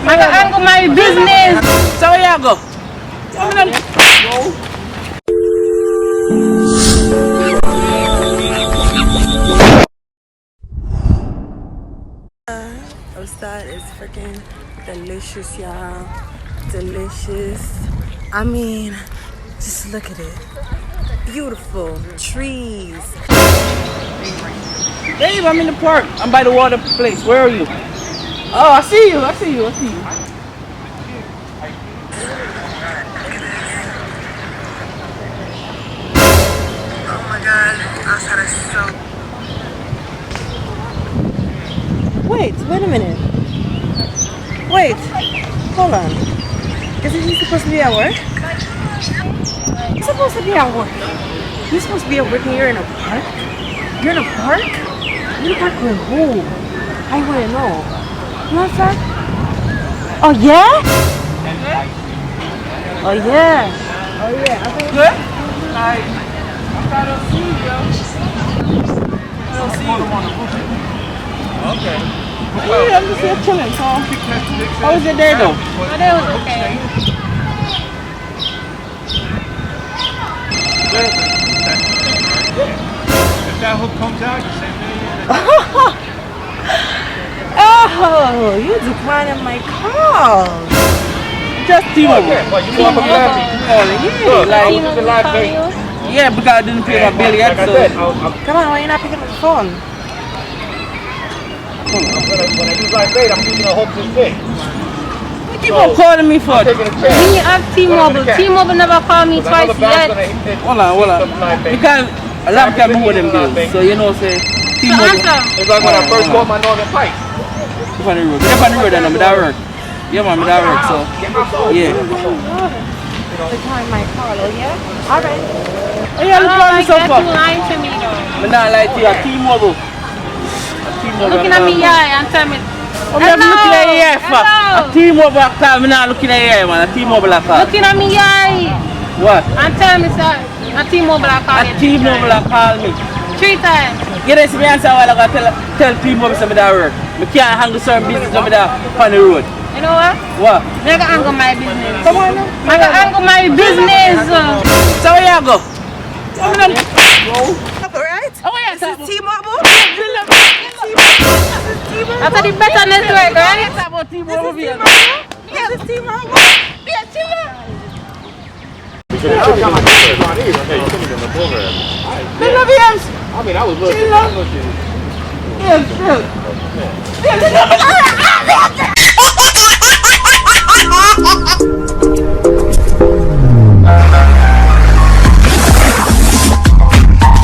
I got angle my business. So where you go? Outside is freaking delicious, y'all. Delicious. I mean, just look at it. Beautiful trees. Babe, I'm in the park. I'm by the water place. Where are you? Oh, I see you. I see you. I see you. Oh my God, outside is so. Wait a minute. Wait, hold on. Isn't he supposed to be at work? He's supposed to be at work. You're supposed to be at work and you're in a park? You're in a park? You're in a park with who? I want to know. What's that? Oh yeah? Oh yeah. Oh yeah. Good? I don't see you. I don't see you. Okay. Yeah, I'm just here chilling, so. How was your day though? My day was okay. If that hook comes out, you say, Oh, you declining my call. Just T-Mobile. well, you know I'm glad Yeah, because I didn't pay my bill yet, like I so. said, Come on, why you not picking up the phone? when I use live bait, I'm using a hook this big. You keep on calling me for it. Taking a When chance. you have T-Mobile, T-Mobile never called me twice yet. Hold on. Because a lot of people with them bills, so you know, say, So T-Mobile. answer. It's like when I first bought my Northern Pipe. Up on the road. Up on the road, and I'm at work. Yeah, man, I'm at work, so. Yeah. Decline my call, oh yeah? Alright. Hey, you I don't look at me like so that far. you lying to me though. I'm not like you, T-Mobile. Looking at me eye and tell me, I'm not looking at your eye, fuck. hello. A T-Mobile call, I'm not looking at your eye, man. A T-Mobile call. Looking at me eye What? and tell me sir, a T-Mobile call A you T-Mobile call me. 3 times. You know, see me answer while I gotta tell T-Mobile some of that work. I can't handle certain business over there on the road. You know what? What? I got angle my business. Come on now. I got angle my business. So where you go? Alright? Oh, yeah, This is T-Mobile? That's the better network, right? about T-Mobile here. This is T-Mobile? Yaadvybz. I mean, I was looking. Yes, yes.